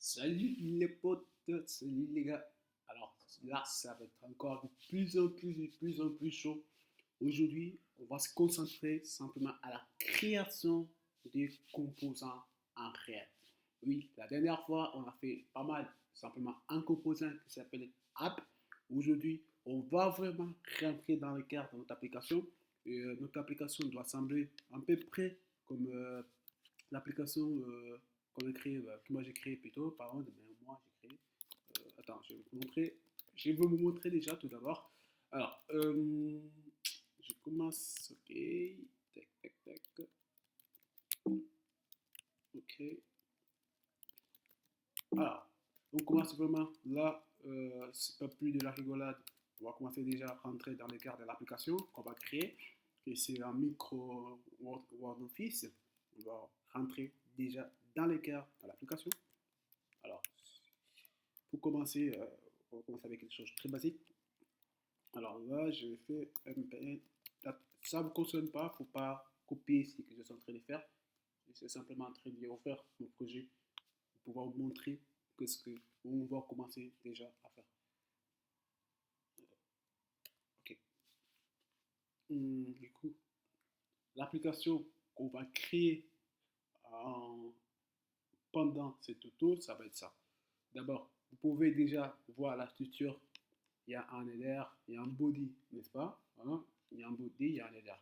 Salut les potes, salut les gars. Alors là, ça va être encore de plus en plus chaud. Aujourd'hui, on va se concentrer simplement à la création des composants en réel. Oui, la dernière fois, on a fait pas mal, simplement un composant qui s'appelle app. Aujourd'hui, on va vraiment rentrer dans le cœur de notre application. Et notre application doit sembler à peu près comme l'application que moi j'ai créée plutôt, pardon, mais moi j'ai créé. Attends, je vais vous montrer déjà tout d'abord. Alors, je commence, ok, tac, tac, tac, ok. Alors, on commence vraiment là, c'est pas plus de la rigolade. On va commencer déjà à rentrer dans le cœur de l'application qu'on va créer. Et c'est un micro Word Office. On va rentrer déjà dans le cœur de l'application. Alors, pour commencer, on va commencer avec quelque chose de très basique. Alors là, je fais MPN. Ça ne vous concerne pas, il ne faut pas copier ce que je suis en train de faire. Je suis simplement en train de refaire mon projet pour pouvoir vous montrer ce qu'on va commencer déjà à faire. Ok. Du coup, l'application qu'on va créer en- pendant ce tuto, ça va être ça. D'abord, vous pouvez déjà voir la structure. Il y a un header, il y a un body, n'est-ce pas? Hein? Il y a un body, il y a un header.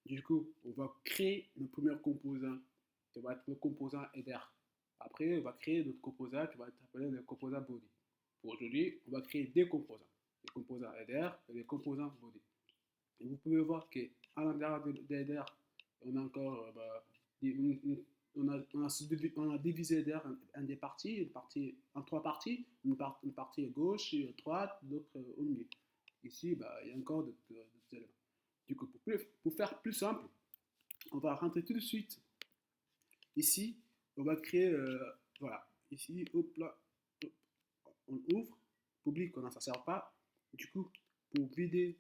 Du coup, on va créer le premier composant qui va être le composant header. Après, on va créer notre composant qui va être appelé le composant body. Pour aujourd'hui, on va créer des composants. Les composants header et les composants body. Et vous pouvez voir qu'à l'intérieur de l'header, on a encore on a divisé header en des parties, en trois parties, une partie à gauche, à droite, l'autre au milieu. Ici, il y a encore d'autres éléments. Du coup, pour faire plus simple, on va rentrer tout de suite ici. On va créer, voilà, ici, hop là, hop, on ouvre, public, ça ne sert pas. Du coup, pour vider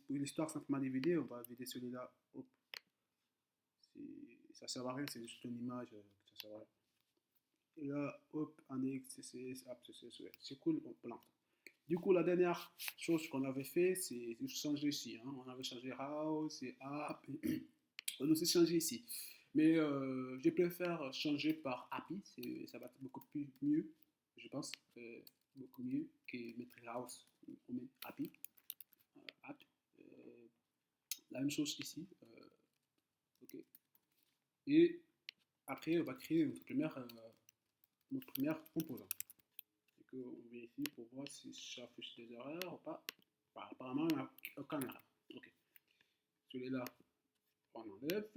l'histoire simplement de vider, on va vider celui-là. Hop, ça ne sert à rien, c'est juste une image, ça sert à rien. Et là, hop, annexe, CSS, app, CSS, c'est cool, on plante. Du coup, la dernière chose qu'on avait fait, c'est changer ici. Hein. On avait changé house et app. On a aussi changé ici. Mais je préfère changer par API. Ça va être beaucoup plus mieux, je pense. Beaucoup mieux que mettre house. On met API. App. Euh, la même chose ici. Ok. Et après, on va créer notre première composant. Et qu'on vérifie pour voir si ça affiche des erreurs ou pas. Enfin, apparemment, il n'y a aucune erreur. Ok. Celui-là, on enlève.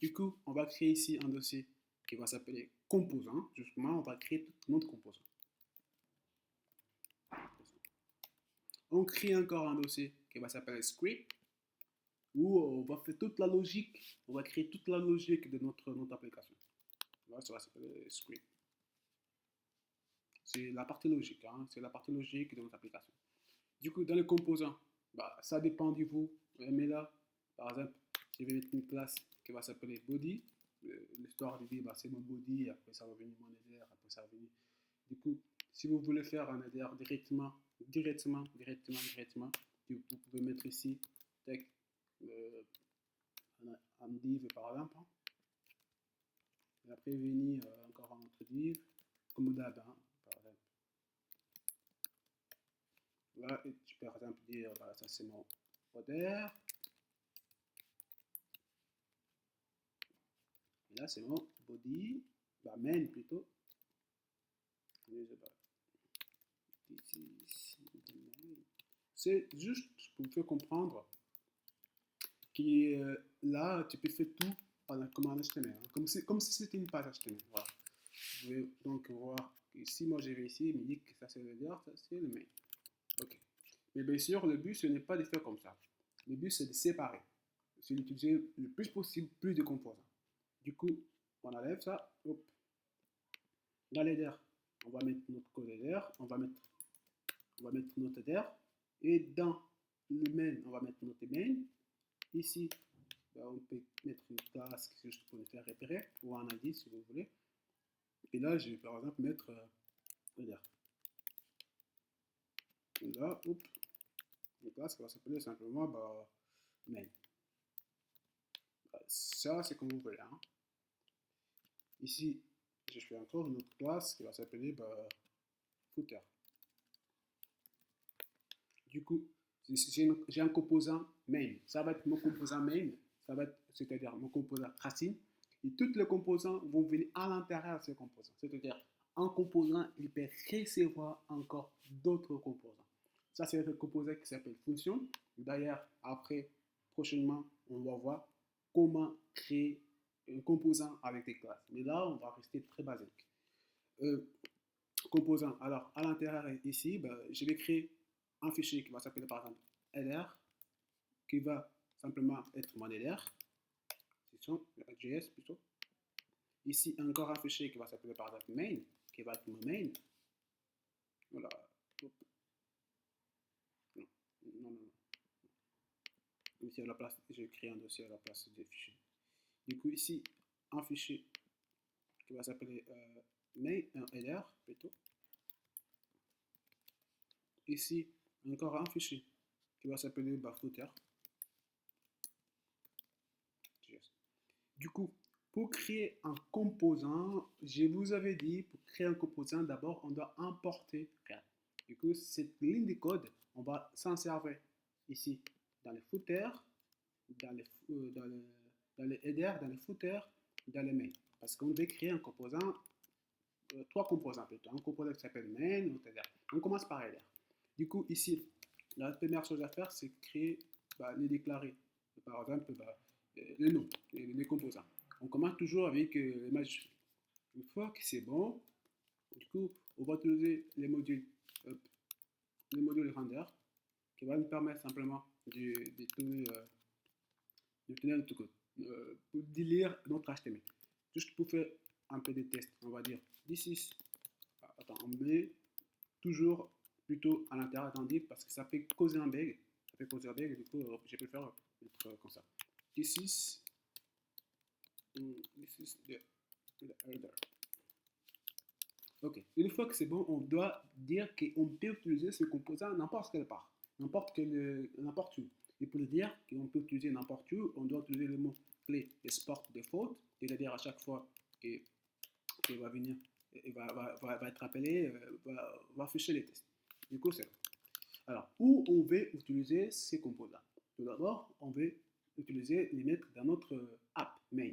Du coup, on va créer ici un dossier qui va s'appeler composant. Justement, on va créer tout notre composant. On crée encore un dossier qui va s'appeler script où on va faire toute la logique. On va créer toute la logique de notre application. Là, ça va s'appeler script. C'est la partie logique. Hein? C'est la partie logique de notre application. Du coup, dans les composants, ça dépend de vous. Mais là, par exemple, je vais mettre une classe qui va s'appeler body. L'histoire de dire, c'est mon body, après ça va venir mon header, après ça va venir. Du coup, si vous voulez faire un header directement, vous pouvez mettre ici, tech, un div par exemple. Hein. Et après venir encore un autre div, comme d'hab, hein, par exemple. Là, tu peux par exemple dire, ça c'est mon header. Et là, c'est mon body, main plutôt. C'est juste pour vous faire comprendre que là, tu peux faire tout comme en HTML. Hein, comme si c'était une page HTML. Voilà. Vous pouvez donc voir que si moi je vais ici, il me dit que ça c'est le header, ça c'est le main. Ok. Mais bien sûr, le but ce n'est pas de faire comme ça. Le but c'est de séparer. C'est d'utiliser le plus possible plus de composants. Du coup, on enlève ça. Hop. Dans l'header, on va mettre notre code header, on va mettre notre header, et dans le main, on va mettre notre main. Ici, on peut mettre une classe juste pour nous faire repérer, ou un ID si vous voulez. Et là, je vais par exemple mettre, regarde, là, hop, donc là, ça va s'appeler simplement bah, main. Ça, c'est comme vous voulez. Hein. Ici, je fais encore une autre classe qui va s'appeler bah, footer. Du coup, j'ai un composant main. Ça va être mon composant main, ça va être, c'est-à-dire mon composant racine. Et tous les composants vont venir à l'intérieur de ce composant. C'est-à-dire, un composant, il peut recevoir encore d'autres composants. Ça, c'est le composant qui s'appelle fonction. D'ailleurs, après, prochainement, on va voir comment créer un composant avec des classes. Mais là, on va rester très basique. Euh, Composant. Alors, à l'intérieur ici, ben, je vais créer un fichier qui va s'appeler par exemple header, qui va simplement être mon header, c'est son JS plutôt. Ici, encore un fichier qui va s'appeler par exemple main, qui va être mon main. Voilà. Non, non, non. Ici, à la place, je crée un dossier à la place des fichiers. Du coup, ici, un fichier qui va s'appeler main, un header plutôt. Ici, encore un fichier qui va s'appeler footer. Du coup, pour créer un composant, je vous avais dit, pour créer un composant, d'abord, on doit importer React. Du coup, cette ligne de code, on va s'en servir ici dans les footers, dans les, dans les headers, dans les footers, dans les mains. Parce qu'on veut créer un composant, trois composants plutôt. Un composant qui s'appelle main, un header. On commence par header. Du coup, ici, la première chose à faire, c'est créer, les déclarer. Par exemple, le nom, les composants. On commence toujours avec les majuscules. Une fois que c'est bon, du coup, on va utiliser les modules render qui va nous permettre simplement de tourner notre code, pour lire notre HTML. Juste pour faire un peu de test, on va dire this is, attends, on met toujours plutôt à l'intérieur tandis parce que ça peut causer un bug. Ça peut causer un bug, du coup, je préfère mettre comme ça. This is the header. Ok, une fois que c'est bon, on doit dire qu'on peut utiliser ce composant n'importe quelle part, n'importe où. Et pour le dire qu'on peut utiliser n'importe où, on doit utiliser le mot clé export default, c'est-à-dire à chaque fois qu'il va venir, il va être appelé, va afficher les tests. Du coup, c'est bon. Alors, où on veut utiliser ces composants? Tout d'abord, on veut utiliser les mettre dans notre app main.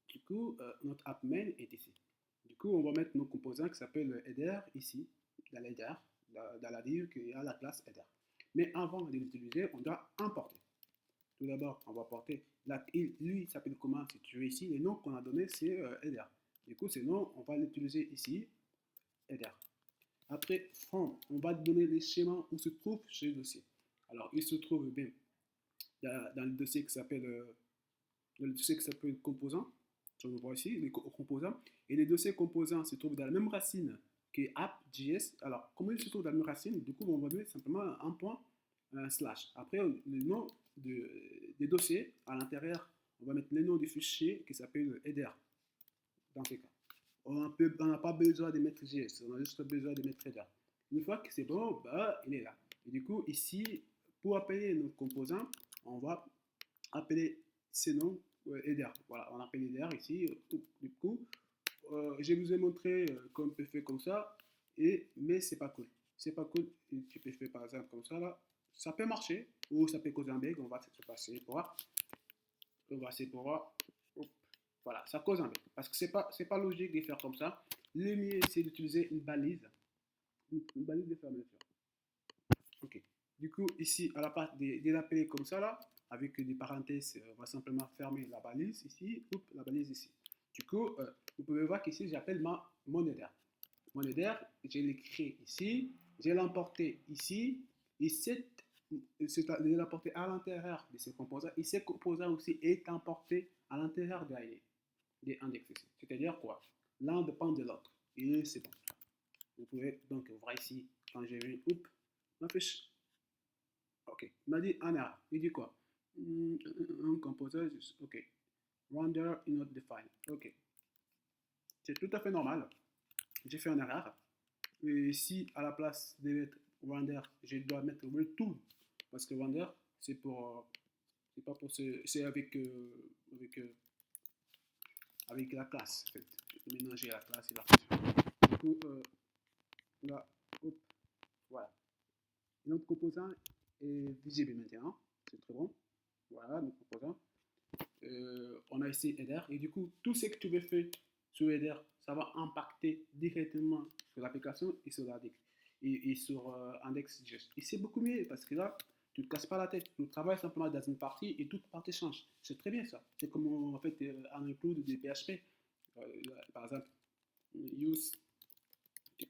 Du coup, notre app main est ici. Du coup, on va mettre nos composants qui s'appellent header ici, dans l'header, dans la div qui a la classe header. Mais avant de l'utiliser, on doit importer. Tout d'abord, on va porter, lui il s'appelle comment si tu veux ici, le nom qu'on a donné c'est header. Du coup, ce nom, on va l'utiliser ici, header. Après, from, on va donner les schémas où se trouve ce dossier. Alors, il se trouve bien dans le dossier qui s'appelle composant. On voit ici les composants. Et les dossiers composants se trouvent dans la même racine que app.js. Alors, comme ils se trouvent dans la même racine, du coup, on va donner simplement un point, un slash. Après, le nom des dossiers à l'intérieur, on va mettre le nom du fichier qui s'appelle header. Dans ces cas, on n'a pas besoin de mettre JS, on a juste besoin de mettre header. Une fois que c'est bon, il est là. Et du coup, ici, pour appeler notre composant, on va appeler ces noms header. Voilà, on appelle header ici. Du coup, je vous ai montré qu'on peut faire comme ça, mais c'est pas cool. C'est pas cool. Tu peux faire par exemple comme ça là. Ça peut marcher ou ça peut causer un bug. On va se passer pour voir. On va essayer pour voir. Voilà, ça cause un bug. Parce que c'est pas logique de faire comme ça. Le mieux, c'est d'utiliser une balise. Une balise de fermeture. Ok. Du coup, ici, à la part de l'appeler comme ça, là, avec des parenthèses, on va simplement fermer la balise ici, la balise ici. Du coup, vous pouvez voir qu'ici, j'appelle mon header. Mon header, je l'ai créé ici, je l'ai emporté ici, et je l'ai emporté à l'intérieur de ces composants, et ces composants aussi est emporté à l'intérieur des index ici. C'est-à-dire quoi? L'un dépend de l'autre. Et c'est bon. Vous pouvez donc voir ici, quand j'ai vu, ma fiche. Ok, il m'a dit un erreur. Il dit quoi? Un composant, ok. Render is not defined. Ok. C'est tout à fait normal. j'ai fait une erreur. Et si à la place de mettre render, je dois mettre return, parce que render, c'est pour, c'est pas pour c'est avec, avec la classe, en fait. Je peux mélanger la classe et la fonction. Du coup, là, hop, voilà. Notre composant est visible maintenant. C'est très bon. Voilà, notre composant. On a ici header. Et du coup, tout ce que tu veux faire sur header, ça va impacter directement sur l'application et sur l'index. Et sur index.js. Et c'est beaucoup mieux parce que là, tu ne te casses pas la tête. Tu travailles simplement dans une partie et toute partie change. C'est très bien ça. C'est comme en fait un include des PHP. Par exemple, use the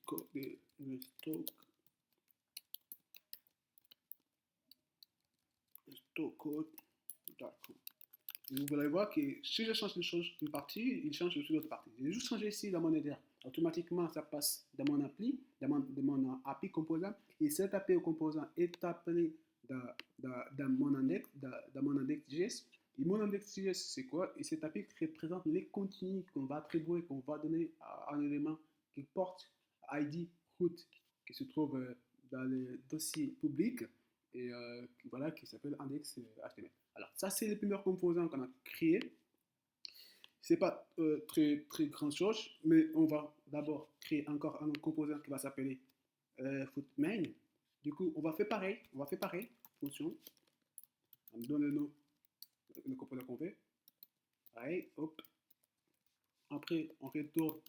stock code. Vous allez voir que si je change une partie, il change aussi l'autre partie. J'ai juste changé ici dans mon header. Automatiquement, ça passe dans mon appli, dans mon API composant. Et cet API composant est appelé dans mon index, dans mon index.js. Et mon index.js, c'est quoi? Et cet API représente les contenus qu'on va attribuer, qu'on va donner à un élément qui porte ID root, qui se trouve dans le dossier public et voilà, qui s'appelle index.html. Alors, ça, c'est les premiers composants qu'on a créés. C'est pas très grande chose, mais on va d'abord créer encore un autre composant qui va s'appeler footmain. Du coup, on va faire pareil, fonction. On donne le nom, le composant qu'on veut. Pareil, hop. Après, on retourne,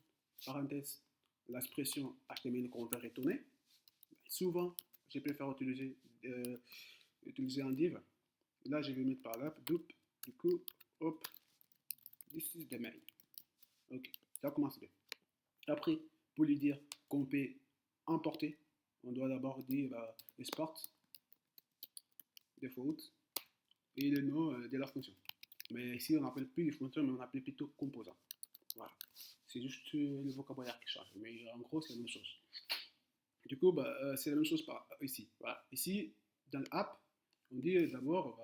parenthèse, l'expression HTML qu'on veut retourner. Souvent, je préfère utiliser un div. Là, je vais mettre par là, du coup, hop, this is the main. Ok, ça commence bien. Après, pour lui dire qu'on peut importer, on doit d'abord dire export, default, et le nom de la fonction. Mais ici, on n'appelle plus les fonctions, mais on appelle plutôt composant. Voilà. C'est juste le vocabulaire qui change. Mais en gros, c'est la même chose. Du coup, c'est la même chose ici. Voilà. Ici, dans l'app, on dit d'abord,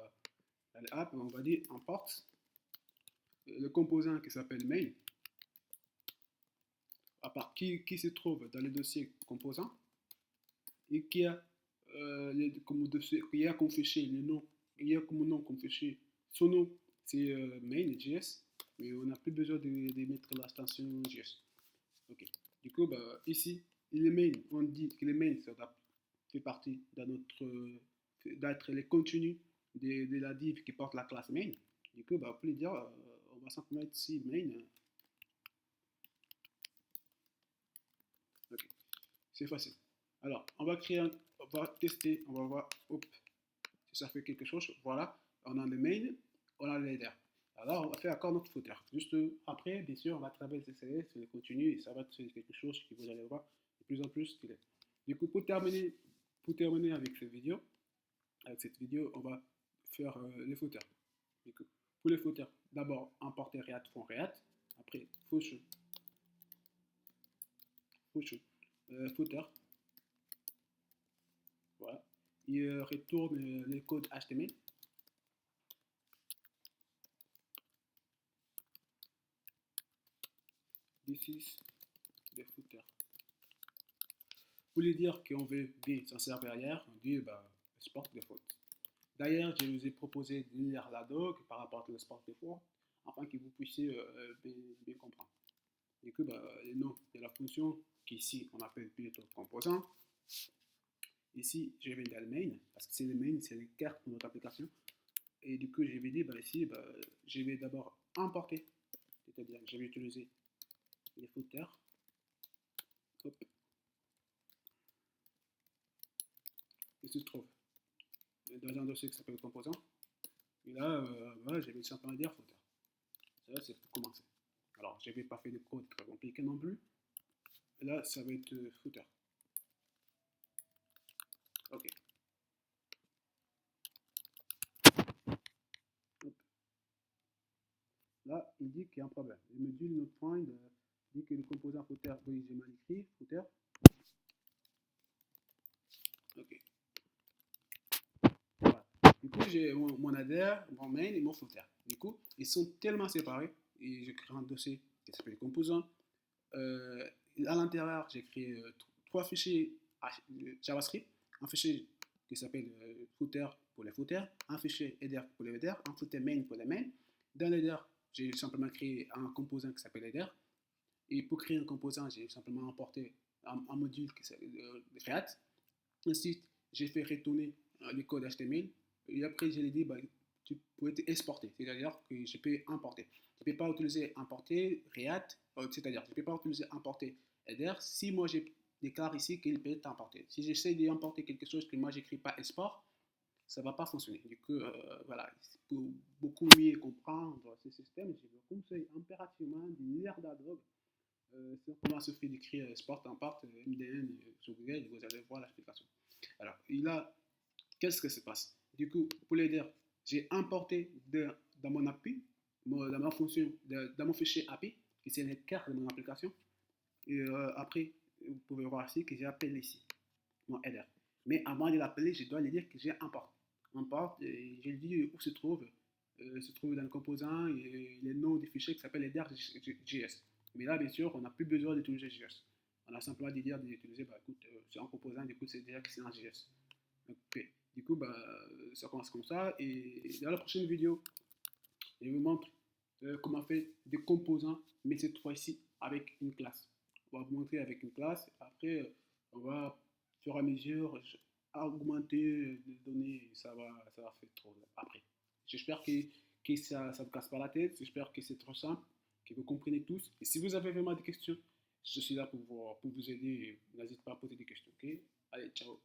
dans l'app, on va dire import le composant qui s'appelle main, à part qui se trouve dans le dossier composant et qui a comme fichier le nom, il y a comme nom comme fichier, son nom c'est main.js, mais on n'a plus besoin de mettre l'extension JS. Ok. Du coup, ici, les mains, on dit que les mains, ça fait partie d'être les contenus de la div qui porte la classe main. Du coup, on peut dire, on va simplement mettre ici main. Ok, c'est facile. Alors, on va tester, on va voir si ça fait quelque chose. Voilà, on a le main, on a l'header. Alors, on va faire encore notre footer. Juste après, bien sûr, on va travailler le CSS, le contenu, et ça va être quelque chose que vous allez voir de plus en plus stylé. Du coup, pour terminer avec cette vidéo, on va faire les footers. Du coup, pour les footers, d'abord, importer React from React. Après, footer. Voilà. Il retourne les codes HTML. This is the footer. Pour lui dire qu'on veut bien s'en servir derrière, on dit export default. D'ailleurs, je vous ai proposé de lire la doc par rapport à l'export default afin que vous puissiez bien comprendre. Du coup, le nom de la fonction qu'ici on appelle plutôt composant. Ici, je vais dans le main parce que c'est le main, c'est le cœur de notre application. Et du coup, je vais dire ici, je vais d'abord importer, c'est-à-dire je vais utiliser les footers. Hop. Il se trouve dans un dossier qui s'appelle composant. Et là, je vais simplement dire footer. Ça, c'est pour commencer. Alors, je ne vais pas faire de code très compliqué non plus. Et là, ça va être footer. Ok. Hop. Là, il dit qu'il y a un problème. Le module not find dit que le composant footer, oui, j'ai mal écrit, footer. Ok. Voilà. Du coup, j'ai mon header, mon main et mon footer. Du coup, ils sont tellement séparés et je crée un dossier qui s'appelle composant à l'intérieur, j'ai créé trois fichiers JavaScript, un fichier qui s'appelle footer pour les footers, un fichier header pour les headers, un footer main pour les mains. Dans l'header, j'ai simplement créé un composant qui s'appelle header. Et pour créer un composant, j'ai simplement importé un module qui s'appelle React. Ensuite, j'ai fait retourner le code HTML. Et après, je l'ai dit, bah, tu peux exporter. C'est-à-dire que je peux importer. Je ne peux pas utiliser importer React, c'est-à-dire je ne peux pas utiliser importer header si moi je déclare ici qu'il peut être importé. Si j'essaie d'importer quelque chose que moi j'écris pas export, ça ne va pas fonctionner. Du coup, voilà, pour beaucoup mieux comprendre ce système, je vous conseille impérativement de lire d'Adobe sur comment se fait d'écrire Sport en part MDN sur Google, vous allez voir l'explication. Alors, qu'est-ce que se passe? Du coup, pour l'aider, j'ai importé dans mon API, dans ma fonction, dans mon fichier API, qui c'est le cœur de mon application. Et après, vous pouvez voir ici que j'ai appelé ici mon header. Mais avant de l'appeler, je dois lui dire que j'ai importé. Importe, et je lui dis où se trouve dans le composant et le nom du fichier qui s'appelle header.js. Mais là, bien sûr, on n'a plus besoin d'utiliser JS. On a simplement dit dire d'utiliser, bah, écoute, c'est un composant, du coup, c'est déjà que c'est un JS. Okay. Du coup, bah, ça commence comme ça. Et dans la prochaine vidéo, je vous montre comment faire des composants, mais cette fois-ci avec une classe. On va vous montrer avec une classe. Après, on va, au fur et à mesure, augmenter les données. Ça va faire trop après. J'espère que ça ne vous casse pas la tête. J'espère que c'est trop simple, que vous comprenez tous. Et si vous avez vraiment des questions, je suis là pour vous aider. N'hésitez pas à poser des questions. Okay? Allez, ciao.